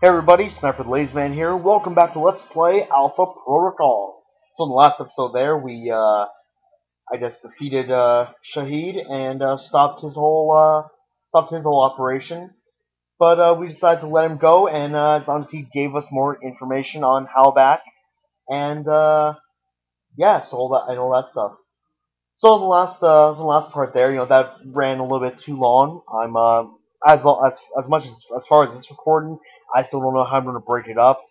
Hey everybody, Sniper the Lazy Man here. Welcome back to Let's Play Alpha Protocol. So in the last episode there, I just defeated Shahid and stopped his whole operation. But we decided to let him go, and as long as he gave us more information on how back, and yeah, so all that and all that stuff. So the last part there, that ran a little bit too long. I'm as much as far as this recording, I still don't know how I'm going to break it up.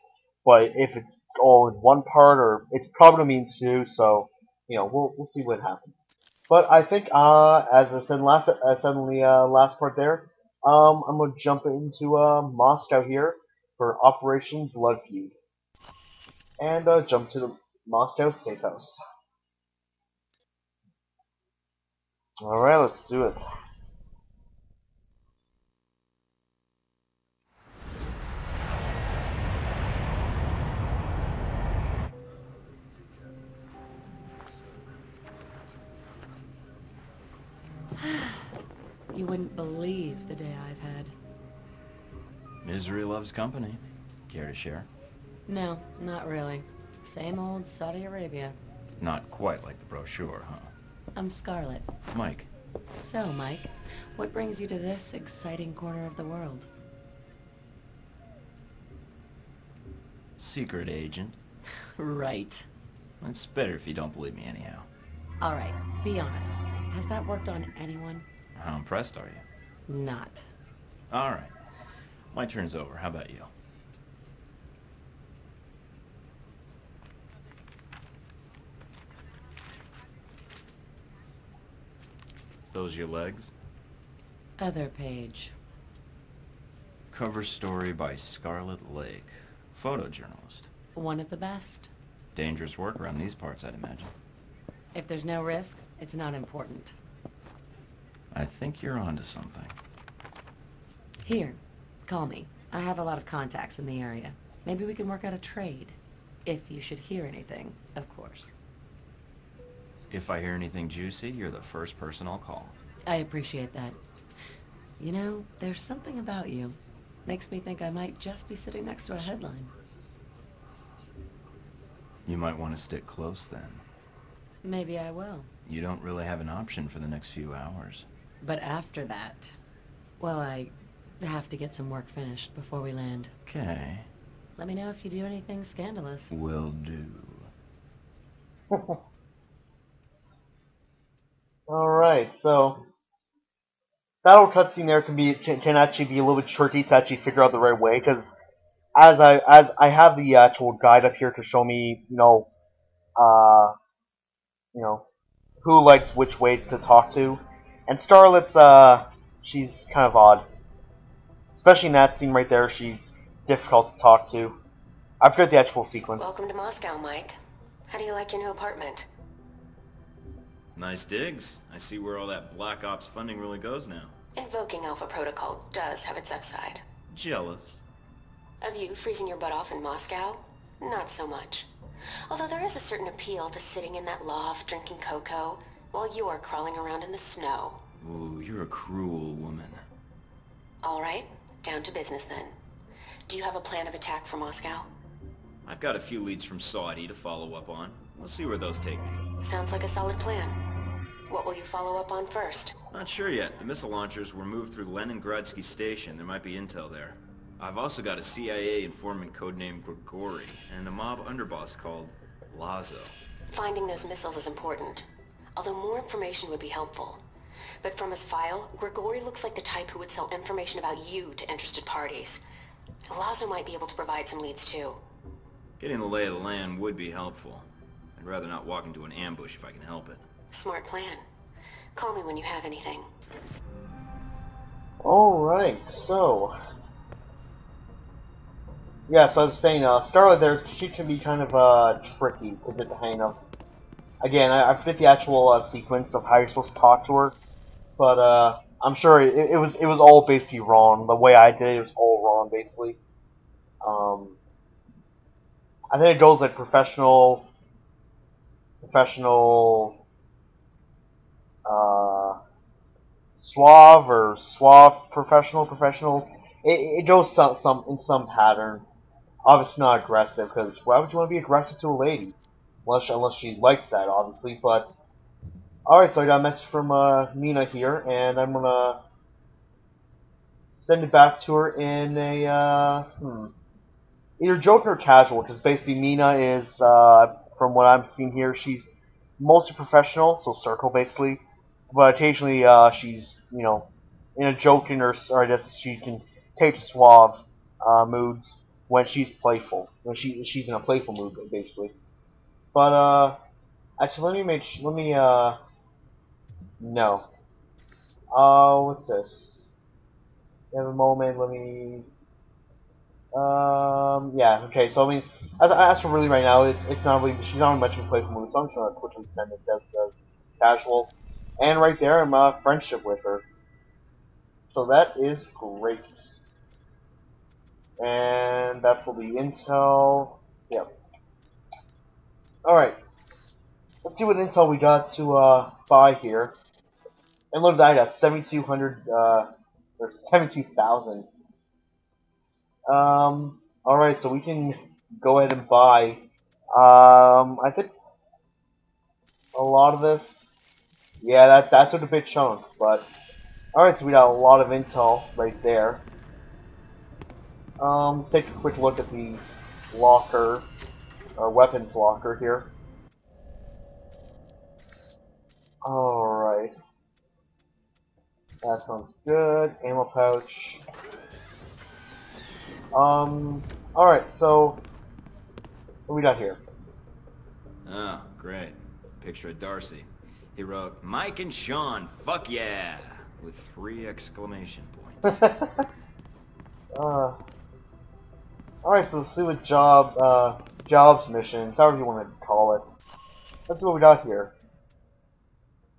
But if it's all in one part, or it's probably going to be in two, so we'll see what happens. But I think as I said in the last part there, I'm going to jump into Moscow here for Operation Blood Feud, and jump to the Moscow safe house. All right, let's do it. You wouldn't believe the day I've had. Misery loves company. Care to share? No, not really. Same old Saudi Arabia. Not quite like the brochure, huh? I'm Scarlet. Mike. So, Mike, what brings you to this exciting corner of the world? Secret agent. Right. It's better if you don't believe me anyhow. Alright, be honest. Has that worked on anyone? How impressed are you? Not. Alright. My turn's over. How about you? Those your legs? Other page. Cover story by Scarlet Lake. Photojournalist. One of the best. Dangerous work around these parts, I'd imagine. If there's no risk, it's not important. I think you're onto something. Here, call me. I have a lot of contacts in the area. Maybe we can work out a trade. If you should hear anything, of course. If I hear anything juicy, you're the first person I'll call. I appreciate that. You know, there's something about you. Makes me think I might just be sitting next to a headline. You might want to stick close then. Maybe I will. You don't really have an option for the next few hours. But after that, well, I have to get some work finished before we land. Okay. Let me know if you do anything scandalous. Will do. Alright, so that whole cutscene there can actually be a little bit tricky to actually figure out the right way, because as I have the actual guide up here to show me, uh, who likes which way to talk to, and Starlet's she's kind of odd, especially in that scene right there. She's difficult to talk to. I forget the actual sequence. Welcome to Moscow, Mike. How do you like your new apartment? Nice digs. I see where all that Black Ops funding really goes now. Invoking Alpha Protocol does have its upside. Jealous. Of you freezing your butt off in Moscow? Not so much. Although there is a certain appeal to sitting in that loft drinking cocoa while you are crawling around in the snow. Ooh, you're a cruel woman. All right, down to business then. Do you have a plan of attack for Moscow? I've got a few leads from Saudi to follow up on. We'll see where those take me. Sounds like a solid plan. What will you follow up on first? Not sure yet. The missile launchers were moved through Leningradsky Station. There might be intel there. I've also got a CIA informant codenamed Grigori, and a mob underboss called Lazo. Finding those missiles is important, although more information would be helpful. But from his file, Grigori looks like the type who would sell information about you to interested parties. Lazo might be able to provide some leads too. Getting the lay of the land would be helpful. I'd rather not walk into an ambush if I can help it. Smart plan. Call me when you have anything. Alright, so yeah, so I was saying, Scarlet there, she can be kind of tricky to get the hang of. Again, I forget the actual sequence of how you're supposed to talk to her, but I'm sure it was all basically wrong. The way I did it was all wrong, basically. I think it goes like professional, suave or suave, professional, it goes some in some pattern. Obviously not aggressive, because why would you want to be aggressive to a lady? Unless she likes that, obviously. But alright, so I got a message from Mina here, and I'm gonna send it back to her in a either joke or casual, because basically Mina is, from what I'm seeing here, she's mostly professional, so circle basically, but occasionally she's, in a joking or I guess she can take suave moods when she's playful, when she's in a playful mood basically. But actually, let me no. What's this? Have a moment. Let me yeah, okay, so I mean, as for really right now, it's not really, she's not much of a playful mood, so I'm just gonna quickly send this as casual. And right there, I'm friendship with her. So that is great. And that's will be intel. Yep. Alright, let's see what intel we got to buy here. And look at that, I got 7,200, or 72,000. Alright, so we can go ahead and buy, I think a lot of this. Yeah, that took a big chunk, but alright, so we got a lot of intel right there. Take a quick look at the locker, or weapons locker here. Alright, that sounds good. Ammo pouch. Alright, so what we got here? Oh, great. Picture of Darcy. He wrote, Mike and Sean, fuck yeah! With 3 exclamation points. uh, alright, so let's see what jobs missions, however you want to call it. Let's see what we got here.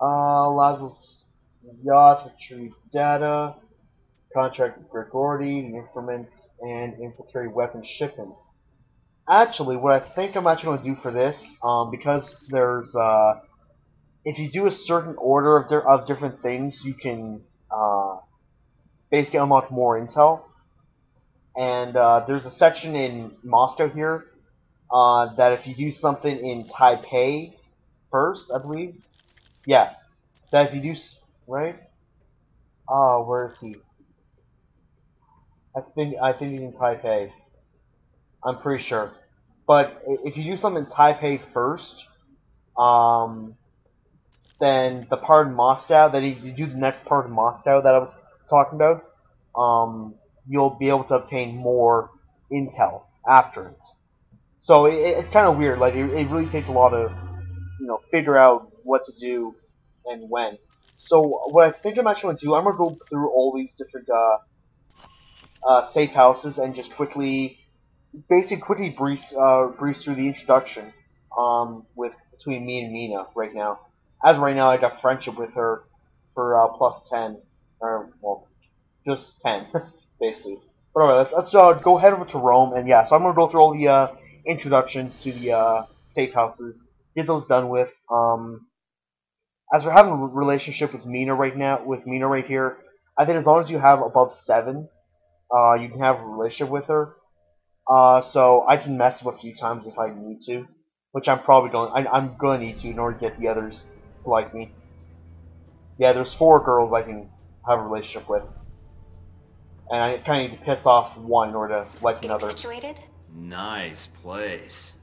Allows yacht to retrieve data, contract with Grigordi, the informants, and infiltrate weapon shipments. Actually, what I think I'm actually going to do for this, because there's, if you do a certain order of different things, you can, basically unlock more intel. And, there's a section in Moscow here, that if you do something in Taipei first, I believe, yeah, that if you do, right? Oh, where is he? I think he's in Taipei. I'm pretty sure. But if you do something in Taipei first, um, then the part in Moscow, that you do the next part in Moscow that I was talking about, you'll be able to obtain more intel after it. So it's kind of weird. Like it really takes a lot of figure out what to do and when. So what I think I'm actually going to do, I'm going to go through all these different safe houses and just basically quickly breeze through the introduction with between me and Mina right now. As of right now, I got friendship with her for plus 10, or well, just 10 basically. But alright, let's go head over to Rome, and yeah, so I'm gonna go through all the introductions to the safe houses, get those done with. As we're having a relationship with Mina right now, with Mina right here, I think as long as you have above 7, you can have a relationship with her. So I can mess with a few times if I need to, which I'm probably going. I'm going to need to in order to get the others to like me. Yeah, there's 4 girls I can have a relationship with, and I kind of need to piss off one in order to like Getting another. situated? Nice place.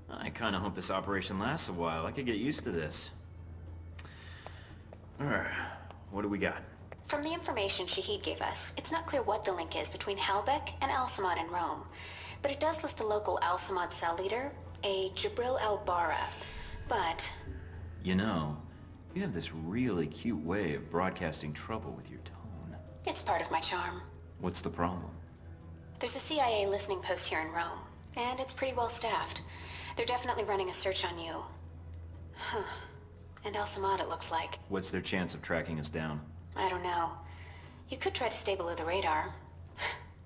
I kinda hope this operation lasts a while. I could get used to this. Alright, what do we got? From the information Shahid gave us, it's not clear what the link is between Halbeck and Al-Samad in Rome. But it does list the local Al-Samad cell leader, a Jibril al-Bara. But You know, you have this really cute way of broadcasting trouble with your tone. it's part of my charm. What's the problem? There's a CIA listening post here in Rome, and it's pretty well staffed. They're definitely running a search on you. Huh. And Al-Samad, it looks like. What's their chance of tracking us down? I don't know. You could try to stay below the radar,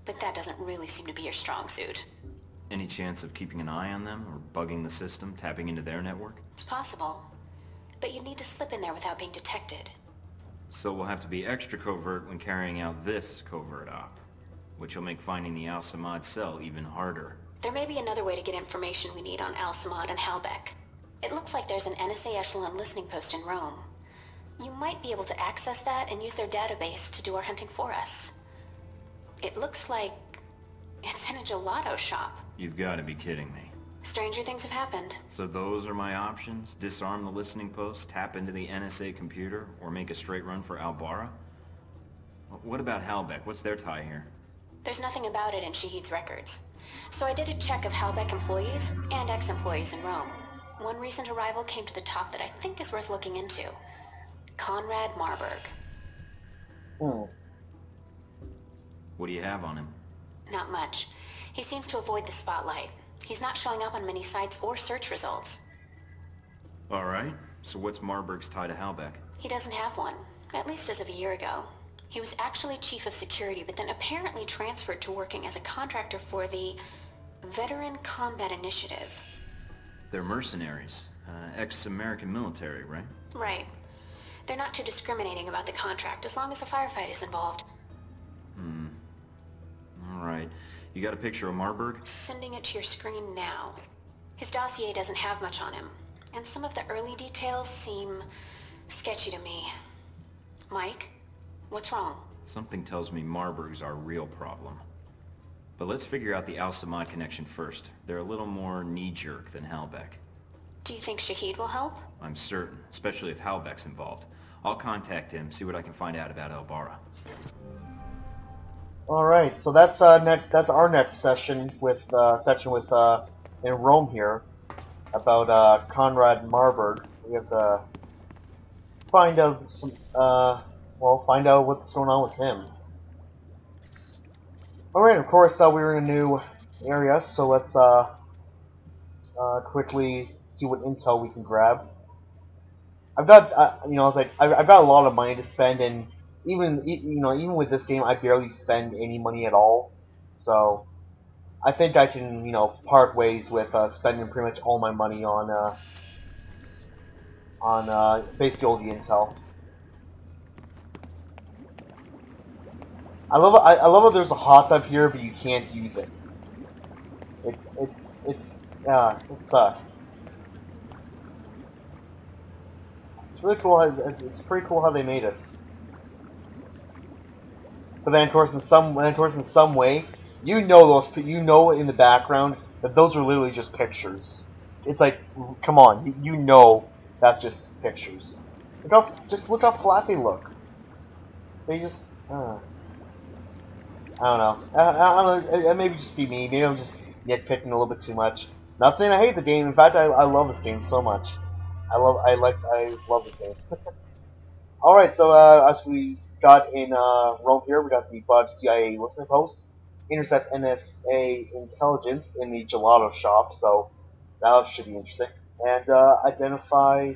but that doesn't really seem to be your strong suit. Any chance of keeping an eye on them, or bugging the system, tapping into their network? It's possible, but you'd need to slip in there without being detected. So we'll have to be extra covert when carrying out this covert op. which will make finding the Al-Samad cell even harder. There may be another way to get information we need on Al-Samad and Halbeck. It looks like there's an NSA echelon listening post in Rome. You might be able to access that and use their database to do our hunting for us. It looks like it's in a gelato shop. You've got to be kidding me. Stranger things have happened. So those are my options? Disarm the listening post, tap into the NSA computer, or make a straight run for Albara? What about Halbeck? What's their tie here? There's nothing about it in Shahid's records. So I did a check of Halbeck employees and ex-employees in Rome. One recent arrival came to the top that I think is worth looking into. Conrad Marburg. What do you have on him? Not much. He seems to avoid the spotlight. He's not showing up on many sites or search results. Alright, so what's Marburg's tie to Halbeck? He doesn't have one, at least as of a year ago. He was actually chief of security, but then apparently transferred to working as a contractor for the Veteran Combat Initiative. They're mercenaries. Ex-American military, right? Right. They're not too discriminating about the contract, as long as a firefight is involved. Alright. You got a picture of Marburg? Sending it to your screen now. His dossier doesn't have much on him, and some of the early details seem sketchy to me. Mike, what's wrong? Something tells me Marburg's our real problem. But let's figure out the Al-Samad connection first. They're a little more knee-jerk than Halbeck. Do you think Shahid will help? I'm certain, especially if Halbeck's involved. I'll contact him, see what I can find out about Albara. All right, so that's our next session with in Rome here about Conrad Marburg. We have to find out find out what's going on with him. All right, of course we were in a new area, so let's quickly see what intel we can grab. I've got I've got a lot of money to spend, and even with this game, I barely spend any money at all. So I think I can part ways with spending pretty much all my money on basically all the intel. I love how there's a hot tub here, but you can't use it. It sucks. It's really cool. It's pretty cool how they made it. But then, of course, in some way, you know in the background that those are literally just pictures. It's like, come on, you know that's just pictures. Look how flat they look. They just, I don't know. I don't know. It maybe just be me. Maybe I'm just nitpicking a little bit too much. Not saying I hate the game. In fact, I love this game so much. I love this game. All right, so as we got in Rome here, we got the Budge CIA listening post, intercept NSA intelligence in the gelato shop, so that should be interesting, and identify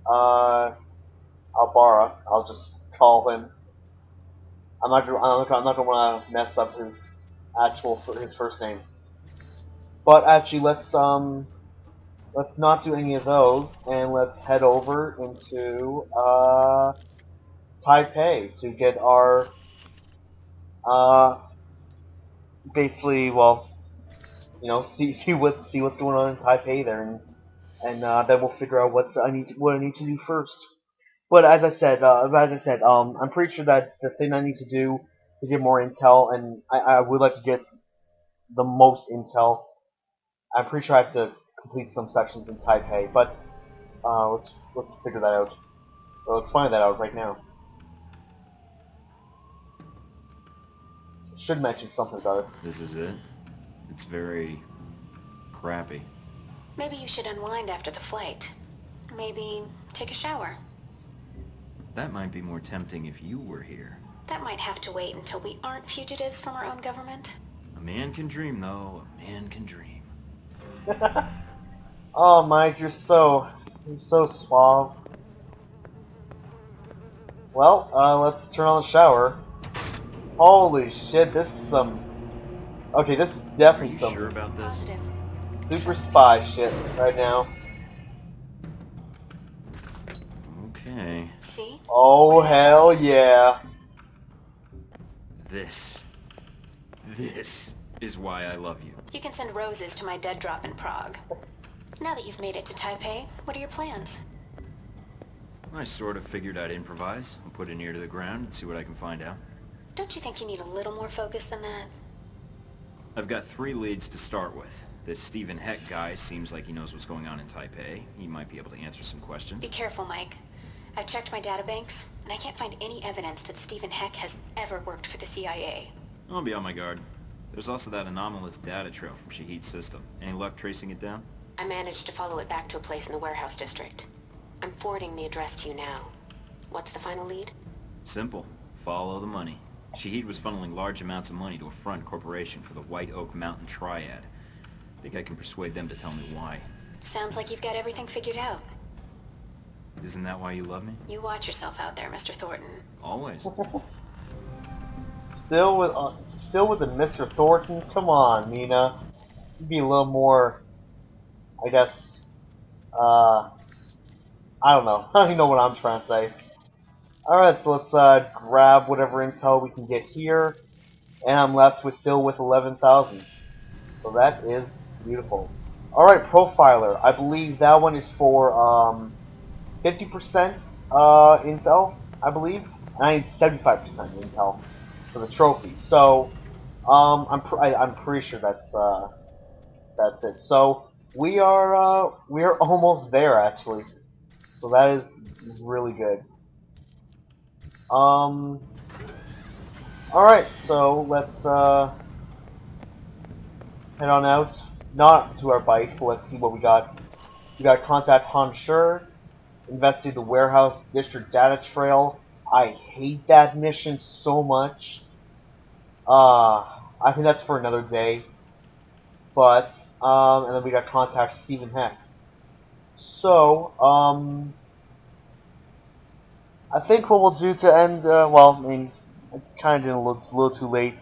Albara. I'll just call him. I'm not gonna want to mess up his first name. But actually, let's not do any of those, and let's head over into Taipei to get our basically, see what's going on in Taipei there, and then we'll figure out what I need to do first. But as I said, I'm pretty sure that the thing I need to do to get more intel, and I would like to get the most intel. I'm pretty sure I have to complete some sections in Taipei, but let's figure that out. Well, let's find that out right now. Should mention something about it. This is it? It's very crappy. Maybe you should unwind after the flight. Maybe take a shower. That might be more tempting if you were here. That might have to wait until we aren't fugitives from our own government. A man can dream, though. A man can dream. Oh, Mike, you're so suave. Well, let's turn on the shower. Holy shit, this is some... Okay, this is definitely Are you some sure about this? Positive. super spy shit right now. Okay. See? Oh, hell yeah. This This is why I love you. You can send roses to my dead drop in Prague. Now that you've made it to Taipei, what are your plans? I sort of figured I'd improvise and put an ear to the ground and see what I can find out. Don't you think you need a little more focus than that? I've got 3 leads to start with. This Stephen Heck guy seems like he knows what's going on in Taipei. He might be able to answer some questions. Be careful, Mike. I've checked my databanks, and I can't find any evidence that Stephen Heck has ever worked for the CIA. I'll be on my guard. There's also that anomalous data trail from Shahid's system. Any luck tracing it down? I managed to follow it back to a place in the warehouse district. I'm forwarding the address to you now. What's the final lead? Simple. Follow the money. Shahid was funneling large amounts of money to a front corporation for the White Oak Mountain Triad. I think I can persuade them to tell me why. Sounds like you've got everything figured out. Isn't that why you love me? You watch yourself out there, Mr. Thornton. Always. Still with the Mr. Thornton? Come on, Mina. Be a little more, I guess, I don't know. I don't even know what I'm trying to say. Alright, so let's grab whatever intel we can get here. And I'm left with still with 11,000. So that is beautiful. Alright, Profiler. I believe that one is for 50% intel, I believe. And I need 75% intel for the trophy. So I'm pretty sure that's it. So we are almost there actually. So that is really good. Alright, so let's head on out. Not to our bike, but let's see what we got. We got contact Han Sher, investigate the warehouse district data trail. I hate that mission so much. I think that's for another day. But and then we got contact Stephen Heck. So, I think what we'll do to end, well, I mean, it's kind of a little too late.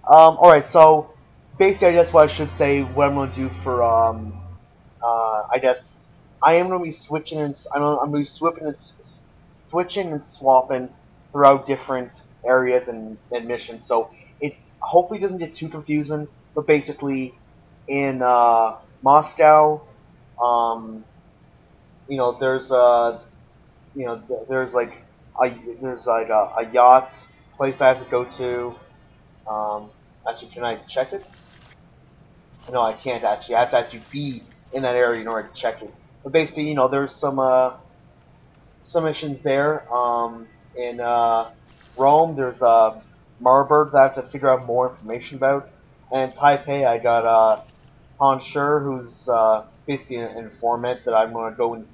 Alright, so, basically, I guess what I should say, what I'm going to do for, I guess, I am going to be switching and, I'm going to be switching and swapping throughout different areas and missions, so it hopefully doesn't get too confusing, but basically, in, Moscow, you know, there's like a yacht place I have to go to. Actually, can I check it? No, I can't actually. I have to actually be in that area in order to check it. But basically, you know, there's some missions there. In Rome, there's Marburg that I have to figure out more information about. And Taipei, I got Han Sher, who's basically an informant that I'm going to go and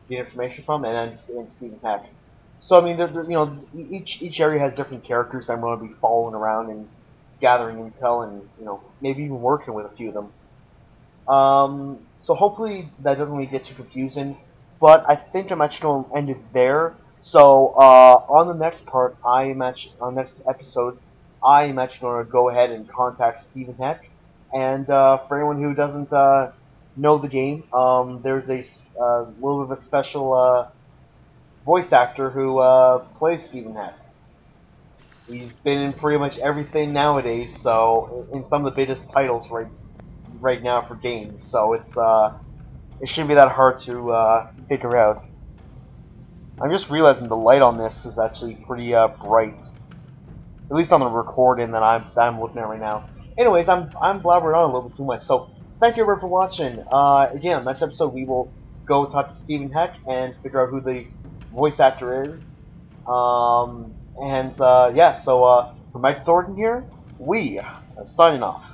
get information from, and then Stephen Heck. So I mean, you know, each area has different characters I'm going to be following around and gathering intel, and you know, maybe even working with a few of them. So hopefully that doesn't really get too confusing. But I think I'm actually going to end it there. So on the next part, on the next episode, I am actually going to go ahead and contact Stephen Heck. And for anyone who doesn't know the game, there's a little bit of a special voice actor who plays Stephen Heck. He's been in pretty much everything nowadays, so in some of the biggest titles right now for games. So it shouldn't be that hard to figure out. I'm just realizing the light on this is actually pretty bright, at least on the recording that I'm looking at right now. Anyways, I'm blabbering on a little bit too much. So thank you everyone for watching. Again, next episode we will go talk to Stephen Heck and figure out who the voice actor is. Yeah, so for Mike Thornton here, we are signing off.